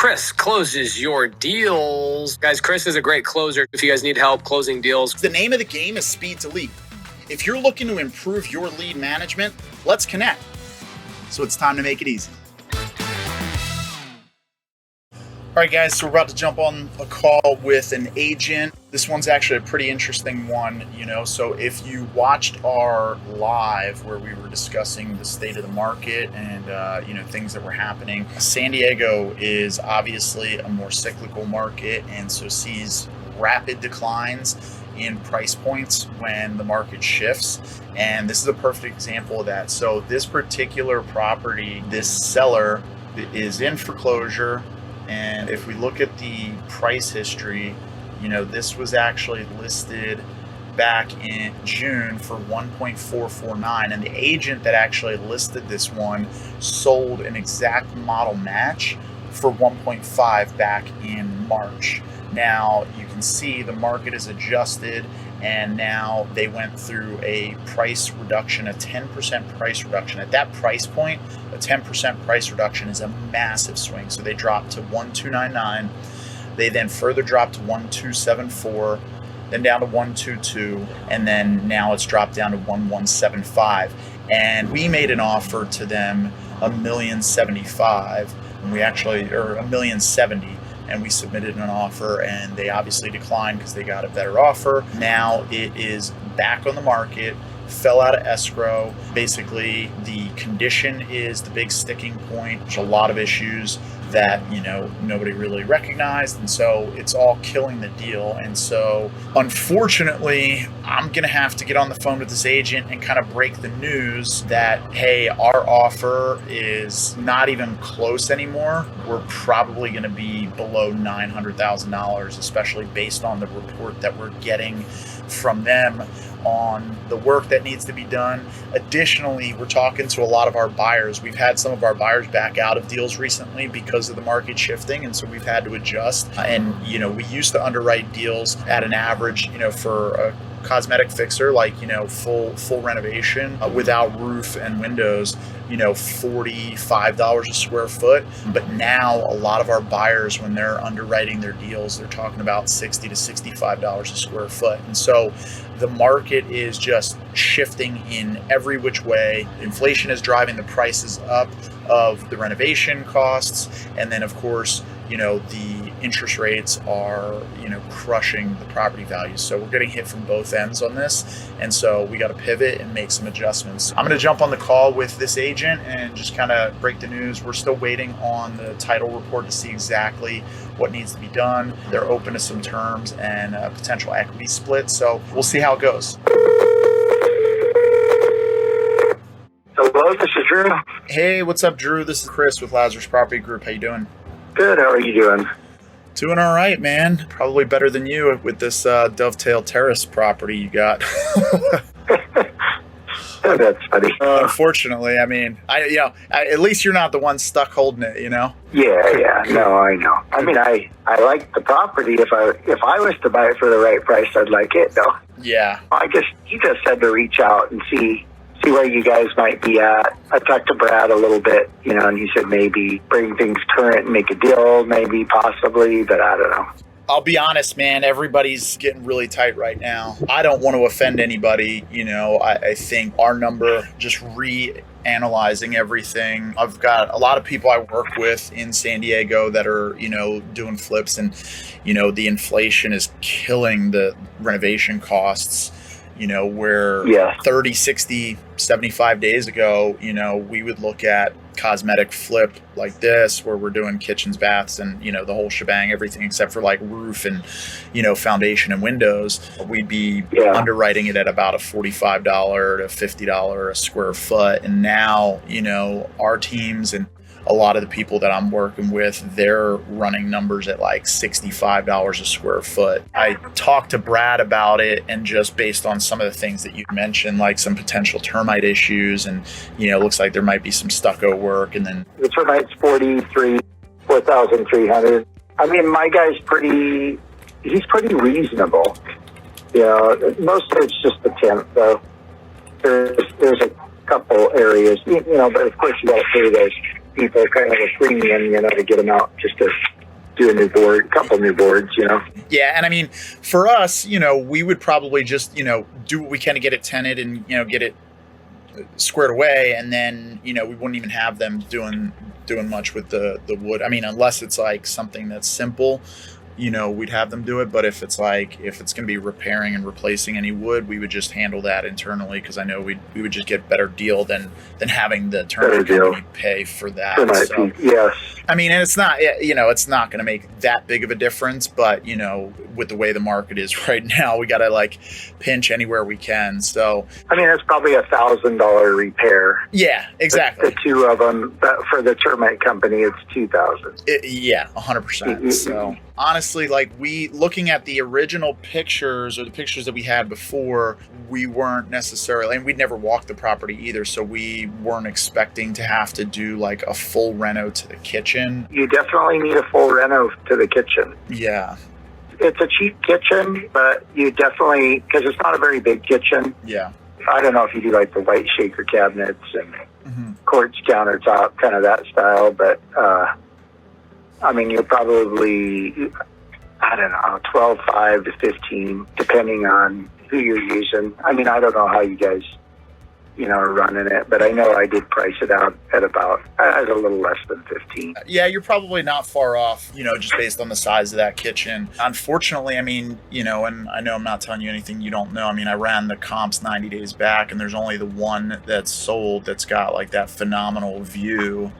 Chris closes your deals. Guys, Chris is a great closer if you guys need help closing deals. The name of the game is speed to lead. If you're looking to improve your lead management, let's connect. So it's time to make it easy. All right, guys, so we're about to jump on a call with an agent. This one's actually a pretty interesting one, so if you watched our live where we were discussing the state of the market and, things that were happening, San Diego is obviously a more cyclical market and so sees rapid declines in price points when the market shifts. And this is a perfect example of that. So this particular property, this seller is in foreclosure. And if we look at the price history, this was actually listed back in June for 1.449. And the agent that actually listed this one sold an exact model match for 1.5 back in March. Now you can see the market is adjusted, and now they went through a price reduction, a 10% price reduction. At that price point, a 10% price reduction is a massive swing. So they dropped to 1,299. They then further dropped to 1,274, then down to 1,22, and then now it's dropped down to 1,175. And we made an offer to them $1,075,000, and we actually, or $1,070,000. And we submitted an offer, and they obviously declined because they got a better offer. Now it is back on the market, fell out of escrow. Basically, the condition is the big sticking point. There's a lot of issues that, nobody really recognized. And so it's all killing the deal. And so unfortunately, I'm going to have to get on the phone with this agent and kind of break the news that, hey, our offer is not even close anymore. We're probably going to be below $900,000, especially based on the report that we're getting from them on the work that needs to be done. Additionally, we're talking to a lot of our buyers. We've had some of our buyers back out of deals recently because of the market shifting, and so we've had to adjust. And we used to underwrite deals at an average, for a cosmetic fixer, like full renovation without roof and windows, $45 a square foot. But now a lot of our buyers, when they're underwriting their deals, they're talking about $60 to $65 a square foot. And so the market is just shifting in every which way. Inflation is driving the prices up of the renovation costs, and then of course the interest rates are crushing the property values. So we're getting hit from both ends on this, and so we got to pivot and make some adjustments. I'm going to jump on the call with this agent and just kind of break the news. We're still waiting on the title report to see exactly what needs to be done. They're open to some terms and a potential equity split, so we'll see how it goes. Hello, this is Drew. Hey, what's up, Drew? This is Chris with Lazarus Property Group. How you doing? Good. How are you doing? Doing all right, man. Probably better than you with this Dovetail Terrace property you got. That's funny. Unfortunately, I mean, at least you're not the one stuck holding it, Yeah. No, I know. I mean, I like the property. If I was to buy it for the right price, I'd like it, though. Yeah. I guess you just said to reach out and see where you guys might be at. I talked to Brad a little bit, and he said maybe bring things current and make a deal, maybe, possibly, but I don't know. I'll be honest, man, everybody's getting really tight right now. I don't want to offend anybody. I think our number, just reanalyzing everything. I've got a lot of people I work with in San Diego that are, doing flips, and, the inflation is killing the renovation costs. Where 30, 60, 75 days ago, we would look at cosmetic flip like this, where we're doing kitchens, baths, and, the whole shebang, everything except for like roof and, foundation and windows. We'd be underwriting it at about a $45 to $50 a square foot. And now, our teams and a lot of the people that I'm working with, they're running numbers at like $65 a square foot. I talked to Brad about it, and just based on some of the things that you mentioned, like some potential termite issues, and, looks like there might be some stucco work. And then the termite's 4,300. I mean, my guy's he's pretty reasonable. Most of it's just the temp, though. There's a couple areas, but of course you got to pay those people kind of a premium, to get them out just to do a new board, couple new boards, you know. Yeah, and I mean, for us, you know, we would probably just, you know, do what we can to get it tented and, you know, get it squared away, and then, you know, we wouldn't even have them doing much with the wood. I mean, unless it's like something that's simple, you know, we'd have them do it. But if it's going to be repairing and replacing any wood, we would just handle that internally, because I know we would just get better deal than having the tournament company pay for that. So, yes. I mean, and it's not, you know, it's not going to make that big of a difference, but, you know, with the way the market is right now, we got to like pinch anywhere we can. So, I mean, it's probably $1,000 repair. Yeah, exactly. The two of them, but for the termite company, it's $2,000. Yeah, 100%. So honestly, like looking at the original pictures, or the pictures that we had before, we weren't necessarily, and we'd never walked the property either, so we weren't expecting to have to do like a full reno to the kitchen. You definitely need a full reno to the kitchen. Yeah. It's a cheap kitchen, but you definitely, because it's not a very big kitchen. Yeah. I don't know if you do like the white shaker cabinets and quartz countertop, kind of that style, but I mean, you're probably, I don't know, 12.5 to 15, depending on who you're using. I mean, I don't know how you guys, you know, are running it, but I know I did price it out at a little less than 15. Yeah, you're probably not far off, you know, just based on the size of that kitchen. Unfortunately, I mean, you know, and I know I'm not telling you anything you don't know. I mean, I ran the comps 90 days back, and there's only the one that's sold that's got like that phenomenal view,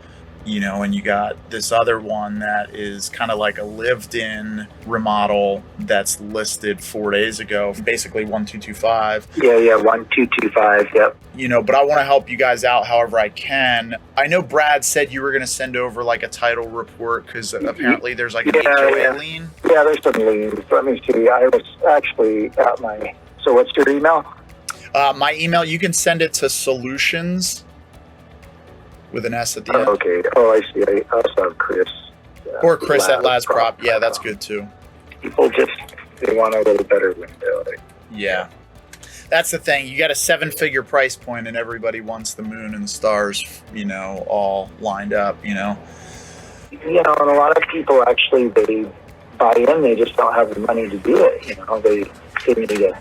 you know, and you got this other one that is kind of like a lived-in remodel that's listed 4 days ago, basically 1225. Yeah, 1225. Yep. You know, but I want to help you guys out however I can. I know Brad said you were going to send over like a title report, because apparently there's like an HOA lien. Yeah, there's some liens. Let me see. I was actually at my. So what's your email? My email, you can send it to solutions with an S at the end. Okay. Oh, I see. I also have Chris. Or Chris at LazProp. Yeah, that's good too. People they want a little better window. Yeah. That's the thing. You got a 7-figure price point, and everybody wants the moon and the stars, you know, all lined up, you know. You know, and a lot of people actually, they buy in, they just don't have the money to do it. You know, they need a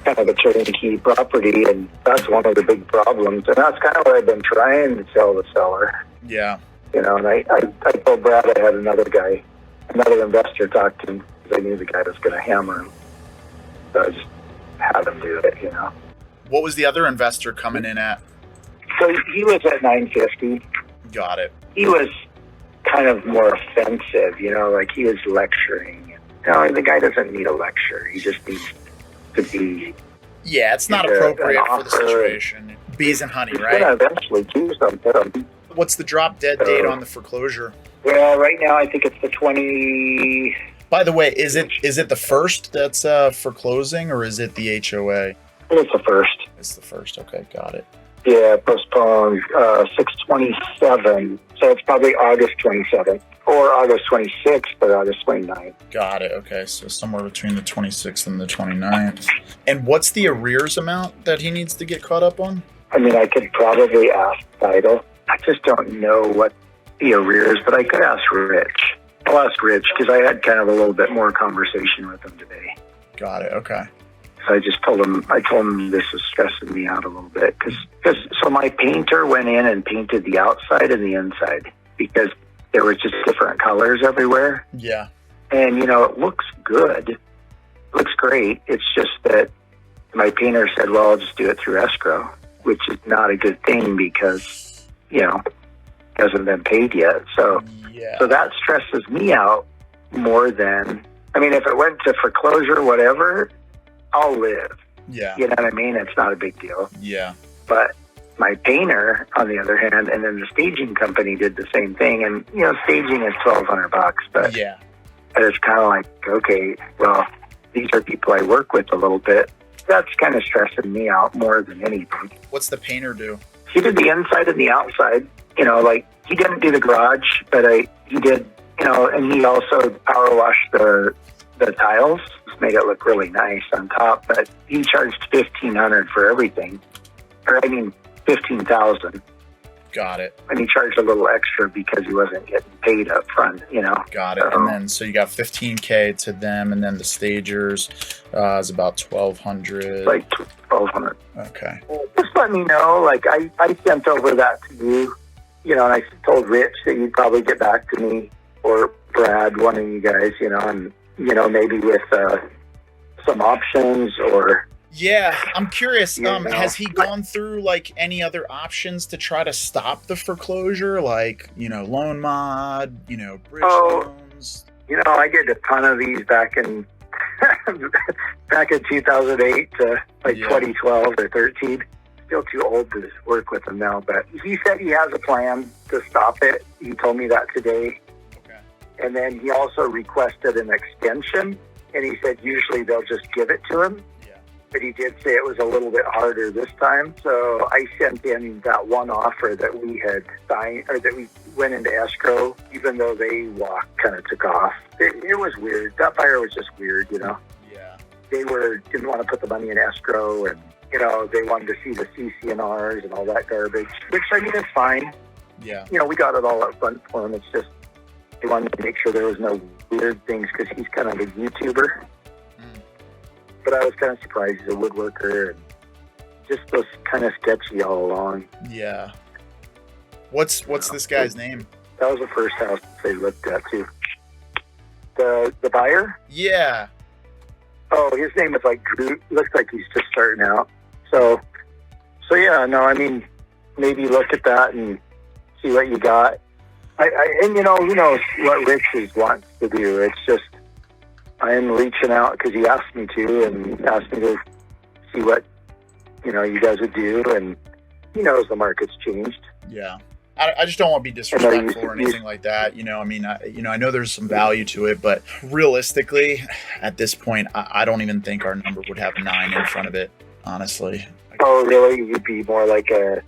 kind of a turnkey property, and that's one of the big problems. And that's kind of what I've been trying to tell the seller. Yeah. You know, and I told Brad I had another investor talk to him, because I knew the guy was going to hammer him. So I just had him do it, you know. What was the other investor coming in at? So he was at 950. Got it. He was kind of more offensive, you know, like he was lecturing. No, the guy doesn't need a lecture. He just needs to be. Yeah, it's not appropriate for the situation. Bees and honey, right? He's going to eventually do something. What's the drop dead date on the foreclosure? Well, right now I think it's the 20. By the way, is it the first that's foreclosing, or is it the HOA? It's the first. It's the first. Okay, got it. Yeah, postponed 6/27. So it's probably August 27th or August 26th, but August 29th. Got it. Okay, so somewhere between the 26th and the 29th. And what's the arrears amount that he needs to get caught up on? I mean, I could probably ask title. I just don't know what the arrears, but I could ask Rich. I'll ask Rich, because I had kind of a little bit more conversation with him today. Got it. Okay. So I told him this is stressing me out a little bit. So my painter went in and painted the outside and the inside, because there was just different colors everywhere. Yeah. And, you know, it looks good. It looks great. It's just that my painter said, well, I'll just do it through escrow, which is not a good thing, because, you know, it hasn't been paid yet. So that stresses me out more than, I mean, if it went to foreclosure, whatever, I'll live. Yeah. You know what I mean? It's not a big deal. Yeah. But my painter, on the other hand, and then the staging company did the same thing. And, you know, staging is $1,200, but yeah. It's kind of like, okay, well, these are people I work with a little bit. That's kind of stressing me out more than anything. What's the painter do? He did the inside and the outside. You know, like, he didn't do the garage, but he did, you know, and he also power washed the tiles. Made it look really nice on top, but he charged $1,500 for everything. Or, I mean, $15,000. Got it. And he charged a little extra because he wasn't getting paid up front, Got it. And then, so you got $15K to them, and then the stagers is about $1,200. Like $1,200. Okay. Just let me know. Like, I sent over that to you, and I told Rich that you'd probably get back to me, or Brad, one of you guys, and, maybe with some options or... Yeah, I'm curious. Has he gone through like any other options to try to stop the foreclosure, like loan mod, bridge loans? I did a ton of these back in 2008 to 2012 or 13. Still too old to work with him now, but he said he has a plan to stop it. He told me that today. Okay. And then he also requested an extension, and he said usually they'll just give it to him. But he did say it was a little bit harder this time. So I sent in that one offer that we had signed, or that we went into escrow, even though they kind of took off. It was weird. That buyer was just weird, Yeah. They didn't want to put the money in escrow, and, they wanted to see the CC&Rs and all that garbage, which, is fine. Yeah. We got it all up front for him. It's just they wanted to make sure there was no weird things because he's kind of a YouTuber. But I was kind of surprised he's a woodworker, and just was kind of sketchy all along. Yeah. What's this guy's name? That was the first house they looked at too. The buyer? Yeah. Oh, his name is like Drew. Looks like he's just starting out. So yeah. No, maybe look at that and see what you got. And who knows what Rich wants to do. It's just. I'm reaching out because he asked me to, and asked me to see what, you guys would do, and he knows the market's changed. Yeah. I just don't want to be disrespectful or anything like that. I know there's some value to it, but realistically, at this point, I don't even think our number would have 9 in front of it, honestly. Oh, really? You'd be more like an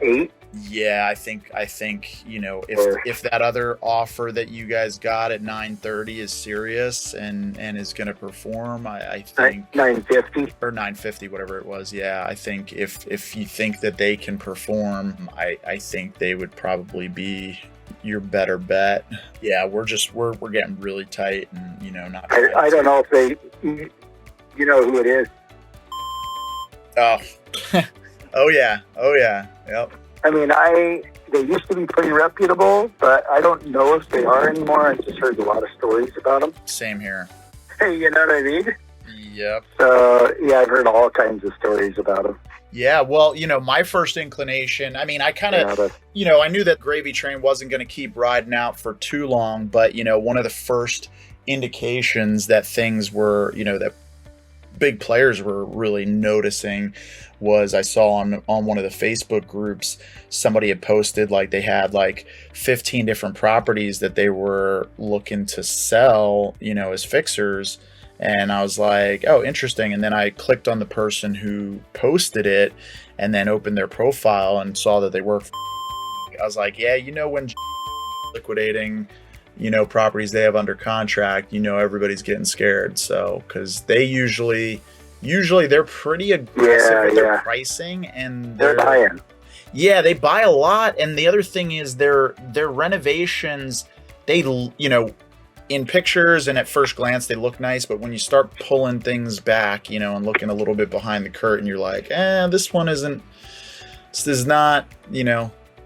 8? Yeah, I think if that other offer that you guys got at 930 is serious and is going to perform, I think 950 or 950, whatever it was. Yeah, I think if you think that they can perform, I think they would probably be your better bet. Yeah, we're getting really tight, and not. I don't know if they, who it is. Oh, oh yeah, yep. They used to be pretty reputable, but I don't know if they are anymore. I just heard a lot of stories about them. Same here. Hey, you know what I mean? Yep. So, yeah, I've heard all kinds of stories about them. Yeah, well, my first inclination, I kind of, I knew that gravy train wasn't going to keep riding out for too long, but, one of the first indications that things were, that big players were really noticing was I saw on one of the Facebook groups, somebody had posted like they had like 15 different properties that they were looking to sell, as fixers. And I was like, oh, interesting. And then I clicked on the person who posted it and then opened their profile and saw that they were. I was like, yeah, when liquidating, properties they have under contract, everybody's getting scared. So, because they usually they're pretty aggressive with their pricing, and they're buying. Yeah, they buy a lot. And the other thing is their renovations, they, in pictures and at first glance, they look nice. But when you start pulling things back, and looking a little bit behind the curtain, you're like, this is not,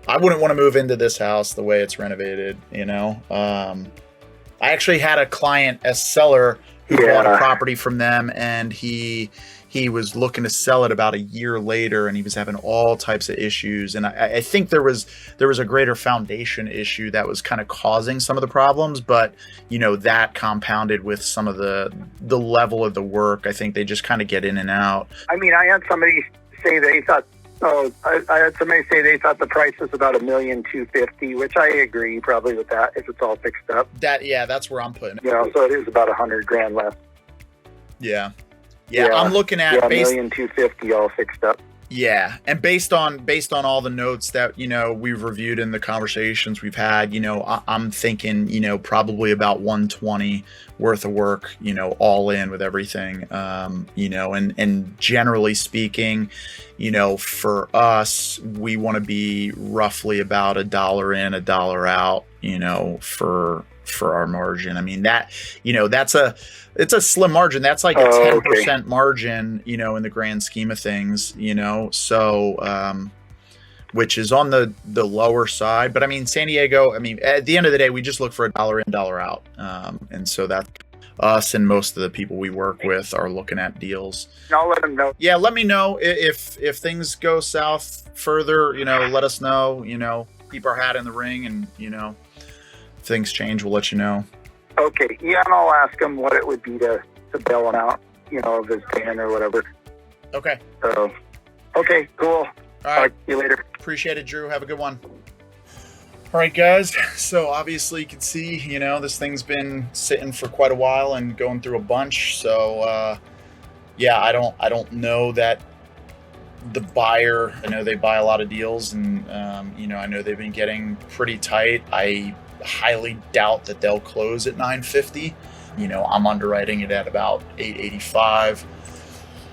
I wouldn't want to move into this house the way it's renovated, I actually had a client, a seller, who bought a property from them, and he was looking to sell it about a year later, and he was having all types of issues. And I think there was a greater foundation issue that was kind of causing some of the problems, but that compounded with some of the level of the work. I think they just kind of get in and out. I had somebody say they thought. Oh, I had somebody say they thought the price was about $1,250,000, which I agree probably with that if it's all fixed up. That's where I'm putting it. So it is about $100,000 left. Yeah. I'm looking at $1,250,000 all fixed up. Yeah, and based on all the notes that we've reviewed in the conversations we've had, I'm thinking probably about 120 worth of work, all in with everything, and generally speaking, for us, we want to be roughly about $1 in, $1 out, for our margin. I mean it's a slim margin. That's like a 10% margin, in the grand scheme of things, so, which is on the lower side. But I mean, San Diego, at the end of the day, we just look for $1 in, $1 out. And so that's us, and most of the people we work with are looking at deals. I'll let them know. Yeah, let me know if things go south further, let us know, keep our hat in the ring, and, if things change, we'll let you know. Okay, yeah, and I'll ask him what it would be to bail him out, of his pan or whatever. Okay. So, okay, cool. All right. Talk to you later. Appreciate it, Drew. Have a good one. All right, guys. So obviously you can see, this thing's been sitting for quite a while and going through a bunch. So, yeah, I don't know that the buyer, I know they buy a lot of deals, and, I know they've been getting pretty tight. I highly doubt that they'll close at 950. I'm underwriting it at about 885.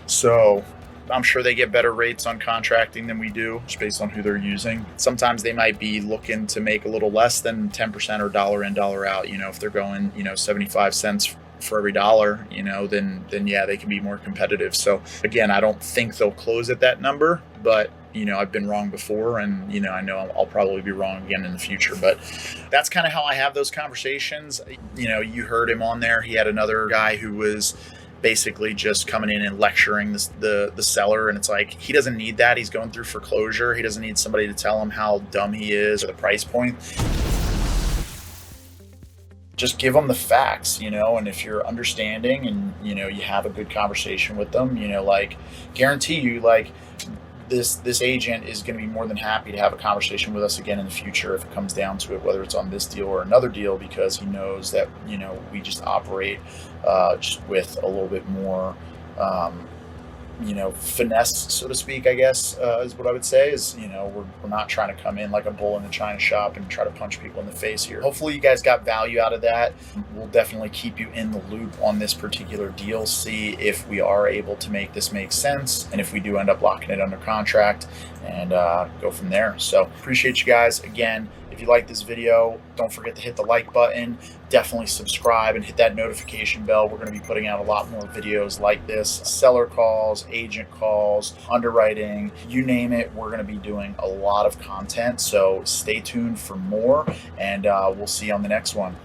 So I'm sure they get better rates on contracting than we do, just based on who they're using. Sometimes they might be looking to make a little less than 10% or $1 in, $1 out. If they're going, 75 cents for every dollar, then yeah, they can be more competitive. So again, I don't think they'll close at that number, but I've been wrong before, and I know I'll probably be wrong again in the future. But that's kind of how I have those conversations. You heard him on there. He had another guy who was basically just coming in and lecturing the seller, and it's like, he doesn't need that. He's going through foreclosure. He doesn't need somebody to tell him how dumb he is or the price point. Just give them the facts, and if you're understanding and, you have a good conversation with them, guarantee you, this agent is going to be more than happy to have a conversation with us again in the future if it comes down to it, whether it's on this deal or another deal, because he knows that, we just operate just with a little bit more, finesse, so to speak, I guess, is what I would say is, we're not trying to come in like a bull in a china shop and try to punch people in the face here. Hopefully you guys got value out of that. We'll definitely keep you in the loop on this particular deal, see if we are able to make this make sense, and if we do end up locking it under contract, and go from there. So appreciate you guys. Again, if you like this video, don't forget to hit the like button, definitely subscribe and hit that notification bell. We're going to be putting out a lot more videos like this, seller calls, agent calls, underwriting, you name it. We're going to be doing a lot of content, so stay tuned for more, and we'll see you on the next one.